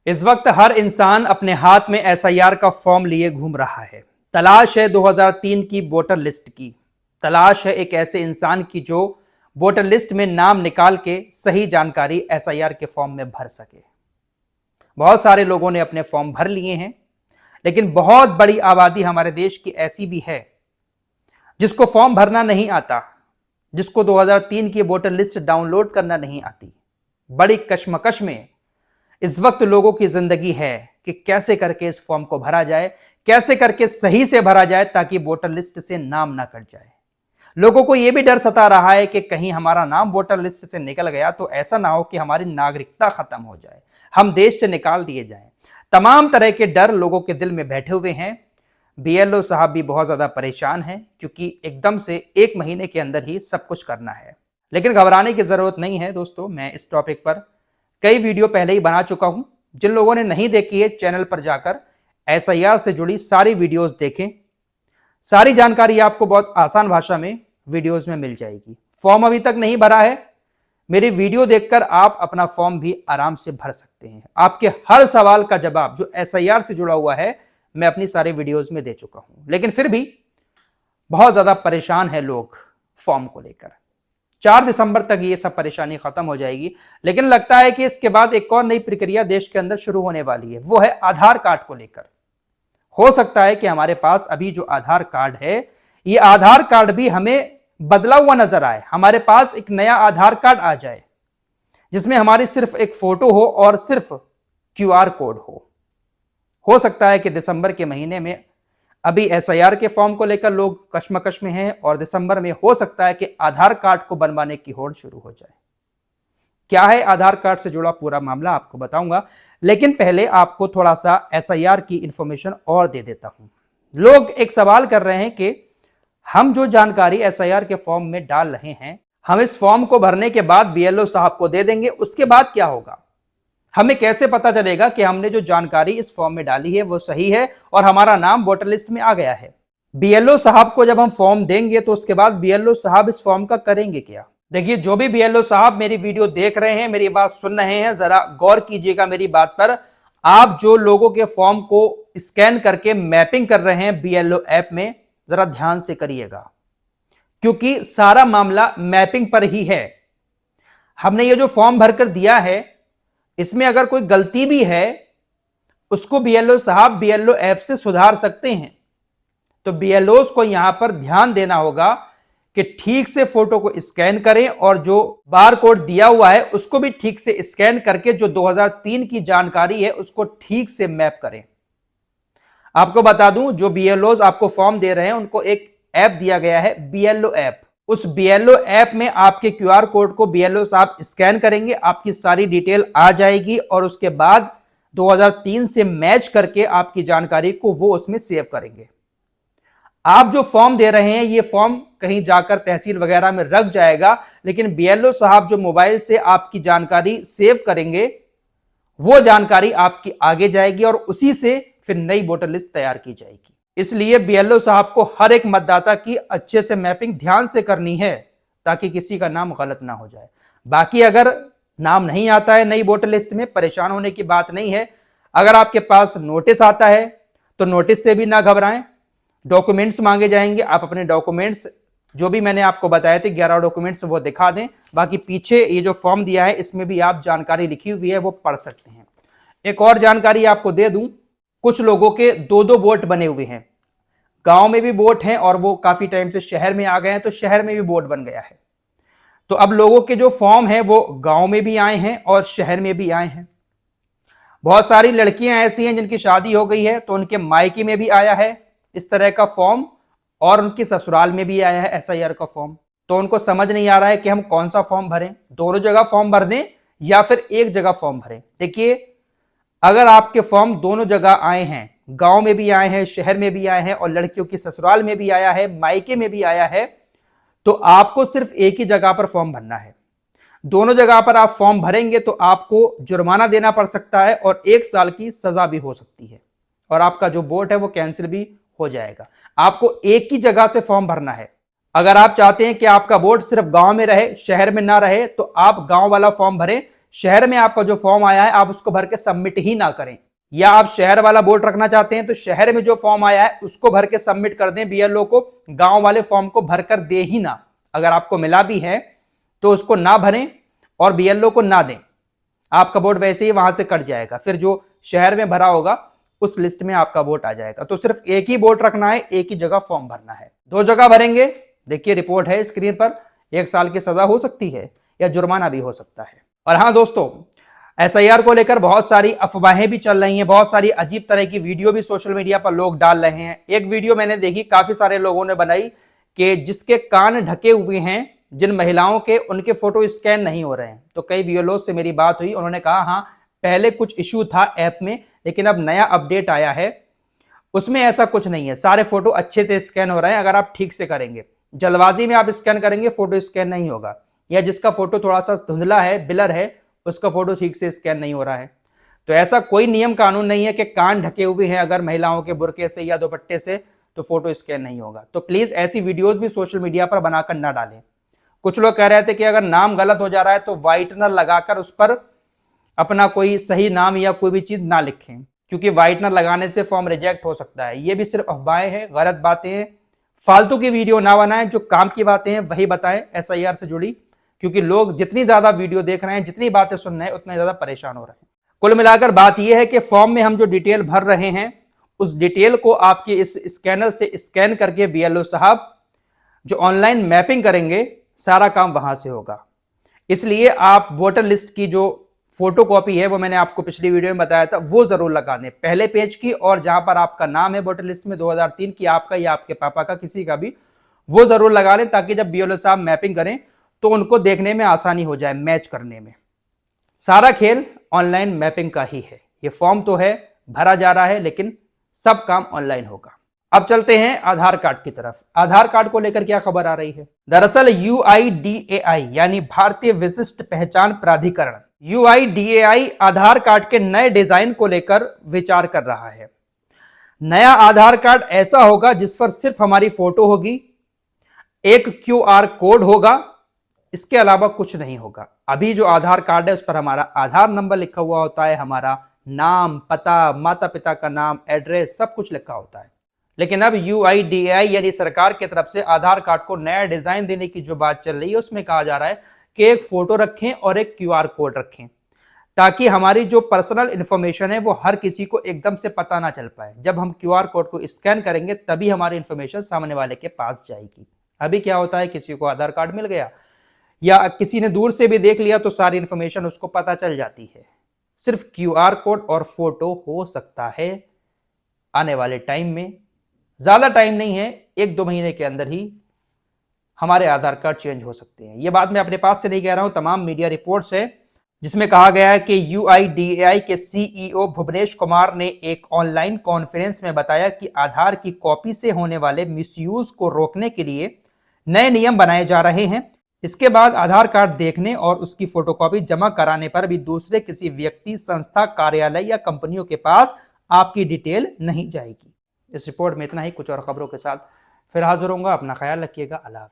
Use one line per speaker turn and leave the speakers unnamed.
इस वक्त हर इंसान अपने हाथ में एसआईआर का फॉर्म लिए घूम रहा है। तलाश है 2003 की वोटर लिस्ट की। तलाश है एक ऐसे इंसान की जो वोटर लिस्ट में नाम निकाल के सही जानकारी एसआईआर के फॉर्म में भर सके। बहुत सारे लोगों ने अपने फॉर्म भर लिए हैं, लेकिन बहुत बड़ी आबादी हमारे देश की ऐसी भी है जिसको फॉर्म भरना नहीं आता, जिसको 2003 की वोटर लिस्ट डाउनलोड करना नहीं आती। बड़ी कश्मकश में इस वक्त लोगों की जिंदगी है कि कैसे करके इस फॉर्म को भरा जाए, कैसे करके सही से भरा जाए ताकि वोटर लिस्ट से नाम ना कट जाए। लोगों को यह भी डर सता रहा है कि कहीं हमारा नाम वोटर लिस्ट से निकल गया तो ऐसा ना हो कि हमारी नागरिकता खत्म हो जाए, हम देश से निकाल दिए जाएं। तमाम तरह के डर लोगों के दिल में बैठे हुए हैं। बीएलओ साहब भी बहुत ज्यादा परेशान हैं क्योंकि एकदम से 1 महीने के अंदर ही सब कुछ करना है। लेकिन घबराने की जरूरत नहीं है दोस्तों। मैं इस टॉपिक पर कई वीडियो पहले ही बना चुका हूं। जिन लोगों ने नहीं देखी है, चैनल पर जाकर एसआईआर से जुड़ी सारी वीडियोस देखें। सारी जानकारी आपको बहुत आसान भाषा में वीडियोस में मिल जाएगी। फॉर्म अभी तक नहीं भरा है, मेरी वीडियो देखकर आप अपना फॉर्म भी आराम से भर सकते हैं। आपके हर सवाल का जवाब जो एसआईआर से जुड़ा हुआ है मैं अपनी सारे वीडियोस में दे चुका हूं। लेकिन फिर भी बहुत ज्यादा परेशान है लोग फॉर्म को लेकर। 4 दिसंबर तक ये सब परेशानी खत्म हो जाएगी, लेकिन लगता है कि इसके बाद एक और नई प्रक्रिया देश के अंदर शुरू होने वाली है। वो है आधार कार्ड को लेकर। हो सकता है कि हमारे पास अभी जो आधार कार्ड है, ये आधार कार्ड भी हमें बदला हुआ नजर आए। हमारे पास एक नया आधार कार्ड आ जाए जिसमें हमारी सिर्फ एक फोटो हो और सिर्फ क्यूआर कोड हो सकता है कि दिसंबर के महीने में, अभी एसआईआर के फॉर्म को लेकर लोग कश्मकश में हैं और दिसंबर में हो सकता है कि आधार कार्ड को बनवाने की होड़ शुरू हो जाए। क्या है आधार कार्ड से जुड़ा पूरा मामला आपको बताऊंगा, लेकिन पहले आपको थोड़ा सा एसआईआर की इंफॉर्मेशन और दे देता हूं। लोग एक सवाल कर रहे हैं कि हम जो जानकारी एसआईआर के फॉर्म में डाल रहे हैं, हम इस फॉर्म को भरने के बाद बीएलओ साहब को दे देंगे, उसके बाद क्या होगा? हमें कैसे पता चलेगा कि हमने जो जानकारी इस फॉर्म में डाली है वो सही है और हमारा नाम वोटर लिस्ट में आ गया है? बीएलओ साहब को जब हम फॉर्म देंगे तो उसके बाद बीएलओ साहब इस फॉर्म का करेंगे क्या? देखिए, जो भी बीएलओ साहब मेरी वीडियो देख रहे हैं, मेरी बात सुन रहे हैं, जरा गौर कीजिएगा मेरी बात पर। आप जो लोगों के फॉर्म को स्कैन करके मैपिंग कर रहे हैं बीएलओ ऐप में, जरा ध्यान से करिएगा, क्योंकि सारा मामला मैपिंग पर ही है। हमने ये जो फॉर्म भरकर दिया है, इसमें अगर कोई गलती भी है उसको बीएलओ साहब बीएलओ ऐप से सुधार सकते हैं। तो बीएलओस को यहां पर ध्यान देना होगा कि ठीक से फोटो को स्कैन करें और जो बार कोड दिया हुआ है उसको भी ठीक से स्कैन करके जो 2003 की जानकारी है उसको ठीक से मैप करें। आपको बता दूं, जो बीएलओस आपको फॉर्म दे रहे हैं उनको एक ऐप दिया गया है, बीएलओ ऐप। उस बीएलओ ऐप में आपके क्यूआर कोड को बीएलओ साहब स्कैन करेंगे, आपकी सारी डिटेल आ जाएगी और उसके बाद 2003 से मैच करके आपकी जानकारी को वो उसमें सेव करेंगे। आप जो फॉर्म दे रहे हैं, ये फॉर्म कहीं जाकर तहसील वगैरह में रख जाएगा, लेकिन बीएलओ साहब जो मोबाइल से आपकी जानकारी सेव करेंगे वो जानकारी आपकी आगे जाएगी और उसी से फिर नई वोटर लिस्ट तैयार की जाएगी। इसलिए बीएलओ साहब को हर एक मतदाता की अच्छे से मैपिंग ध्यान से करनी है ताकि किसी का नाम गलत ना हो जाए। बाकी अगर नाम नहीं आता है नई वोटर लिस्ट में, परेशान होने की बात नहीं है। अगर आपके पास नोटिस आता है तो नोटिस से भी ना घबराएं। डॉक्यूमेंट्स मांगे जाएंगे, आप अपने डॉक्यूमेंट्स जो भी मैंने आपको बताए थे 11 डॉक्यूमेंट्स वो दिखा दें। बाकी पीछे ये जो फॉर्म दिया है इसमें भी आप जानकारी लिखी हुई है वो पढ़ सकते हैं। एक और जानकारी आपको दे दूं, कुछ लोगों के 2-2 वोट बने हुए हैं। गांव में भी वोट हैं और वो काफी टाइम से शहर में आ गए हैं तो शहर में भी वोट बन गया है। तो अब लोगों के जो फॉर्म है वो गांव में भी आए हैं और शहर में भी आए हैं। बहुत सारी लड़कियां ऐसी हैं जिनकी शादी हो गई है तो उनके मायके में भी आया है इस तरह का फॉर्म और उनके ससुराल में भी आया है एसआईआर का फॉर्म। तो उनको समझ नहीं आ रहा है कि हम कौन सा फॉर्म भरें, दोनों जगह फॉर्म भर दें या फिर एक जगह फॉर्म भरें। देखिए, अगर आपके फॉर्म दोनों जगह आए हैं, गांव में भी आए हैं, शहर में भी आए हैं और लड़कियों की ससुराल में भी आया है, मायके में भी आया है, तो आपको सिर्फ एक ही जगह पर फॉर्म भरना है। दोनों जगह पर आप फॉर्म भरेंगे तो आपको जुर्माना देना पड़ सकता है और 1 साल की सजा भी हो सकती है और आपका जो वोट है वो कैंसिल भी हो जाएगा। आपको एक ही जगह से फॉर्म भरना है। अगर आप चाहते हैं कि आपका वोट सिर्फ गांव में रहे, शहर में ना रहे, तो आप गांव वाला फॉर्म भरें, शहर में आपका जो फॉर्म आया है आप उसको भर के सबमिट ही ना करें, या आप शहर वाला बोर्ड रखना चाहते हैं तो शहर में जो फॉर्म आया है उसको भर के सबमिट कर दें बीएलओ को, गांव वाले फॉर्म को भरकर दे ही ना। अगर आपको मिला भी है तो उसको ना भरें और बीएलओ को ना दें, आपका वोट वैसे ही वहां से कट जाएगा, फिर जो शहर में भरा होगा उस लिस्ट में आपका वोट आ जाएगा। तो सिर्फ एक ही वोट रखना है, एक ही जगह फॉर्म भरना है। 2 जगह भरेंगे, देखिए रिपोर्ट है स्क्रीन पर, 1 साल की सजा हो सकती है या जुर्माना भी हो सकता है। और हाँ दोस्तों, एसआईआर को लेकर बहुत सारी अफवाहें भी चल रही हैं, बहुत सारी अजीब तरह की वीडियो भी सोशल मीडिया पर लोग डाल रहे हैं। एक वीडियो मैंने देखी, काफी सारे लोगों ने बनाई कि जिसके कान ढके हुए हैं, जिन महिलाओं के, उनके फोटो स्कैन नहीं हो रहे हैं। तो कई बीएलओ से मेरी बात हुई, उन्होंने कहा हाँ पहले कुछ इश्यू था ऐप में, लेकिन अब नया अपडेट आया है, उसमें ऐसा कुछ नहीं है, सारे फोटो अच्छे से स्कैन हो रहे हैं। अगर आप ठीक से करेंगे, जल्दबाजी में आप स्कैन करेंगे फोटो स्कैन नहीं होगा, या जिसका फोटो थोड़ा सा धुंधला है, ब्लर है, उसका फोटो ठीक से स्कैन नहीं हो रहा है। तो ऐसा कोई नियम कानून नहीं है कि कान ढके हुए हैं अगर महिलाओं के बुर्के से या दुपट्टे से तो फोटो स्कैन नहीं होगा। तो प्लीज ऐसी वीडियोस भी सोशल मीडिया पर बनाकर ना डालें। कुछ लोग कह रहे थे कि अगर नाम गलत हो जा रहा है तो व्हाइटनर लगाकर उस पर अपना कोई सही नाम या कोई भी चीज ना लिखें, क्योंकि व्हाइटनर लगाने से फॉर्म रिजेक्ट हो सकता है। ये भी सिर्फ अफवाहें हैं, गलत बातें हैं। फालतू की वीडियो ना बनाएं, जो काम की बातें हैं वही बताएं एसआईआर से जुड़ी, क्योंकि लोग जितनी ज्यादा वीडियो देख रहे हैं, जितनी बातें सुन रहे हैं, उतने ज्यादा परेशान हो रहे हैं। कुल मिलाकर बात यह है कि फॉर्म में हम जो डिटेल भर रहे हैं उस डिटेल को आपके इस स्कैनर से स्कैन करके बीएलओ साहब जो ऑनलाइन मैपिंग करेंगे, सारा काम वहां से होगा। इसलिए आप वोटर लिस्ट की जो फोटो कॉपी है, वो मैंने आपको पिछली वीडियो में बताया था, वो जरूर लगा दें, पहले पेज की, और जहां पर आपका नाम है वोटर लिस्ट में 2003 की, आपका या आपके पापा का, किसी का भी, वो जरूर लगा लें, ताकि जब बीएलओ साहब मैपिंग करें तो उनको देखने में आसानी हो जाए, मैच करने में। सारा खेल ऑनलाइन मैपिंग का ही है। ये फॉर्म तो है, भरा जा रहा है, लेकिन सब काम ऑनलाइन होगा। अब चलते हैं आधार कार्ड की तरफ। आधार कार्ड को लेकर क्या खबर आ रही है? दरअसल यूआईडीएआई यानी भारतीय विशिष्ट पहचान प्राधिकरण, यूआईडीएआई आधार कार्ड के नए डिजाइन को लेकर विचार कर रहा है। नया आधार कार्ड ऐसा होगा जिस पर सिर्फ हमारी फोटो होगी, एक क्यूआर कोड होगा, इसके अलावा कुछ नहीं होगा। अभी जो आधार कार्ड है उस पर हमारा आधार नंबर लिखा हुआ होता है, हमारा नाम, पता, माता पिता का नाम, एड्रेस, सब कुछ लिखा होता है। लेकिन अब यूआईडीएआई यानी सरकार की तरफ से आधार कार्ड को नया डिजाइन देने की जो बात चल रही है, उसमें कहा जा रहा है कि एक फोटो रखें और एक क्यूआर कोड रखें, ताकि हमारी जो पर्सनल इंफॉर्मेशन है वो हर किसी को एकदम से पता ना चल पाए। जब हम क्यूआर कोड को स्कैन करेंगे तभी हमारी इंफॉर्मेशन सामने वाले के पास जाएगी। अभी क्या होता है, किसी को आधार कार्ड मिल गया या किसी ने दूर से भी देख लिया तो सारी इंफॉर्मेशन उसको पता चल जाती है। सिर्फ क्यूआर कोड और फोटो हो सकता है आने वाले टाइम में, ज्यादा टाइम नहीं है, 1-2 महीने के अंदर ही हमारे आधार कार्ड चेंज हो सकते हैं। यह बात मैं अपने पास से नहीं कह रहा हूं, तमाम मीडिया रिपोर्ट्स है जिसमें कहा गया है कि यूआईडीएआई के सीईओ भुवनेश कुमार ने एक ऑनलाइन कॉन्फ्रेंस में बताया कि आधार की कॉपी से होने वाले मिसयूज को रोकने के लिए नए नियम बनाए जा रहे हैं। इसके बाद आधार कार्ड देखने और उसकी फोटोकॉपी जमा कराने पर भी दूसरे किसी व्यक्ति, संस्था, कार्यालय या कंपनियों के पास आपकी डिटेल नहीं जाएगी। इस रिपोर्ट में इतना ही। कुछ और खबरों के साथ फिर हाजिर होऊंगा। अपना ख्याल रखिएगा। अल्लाह हाफ़िज़।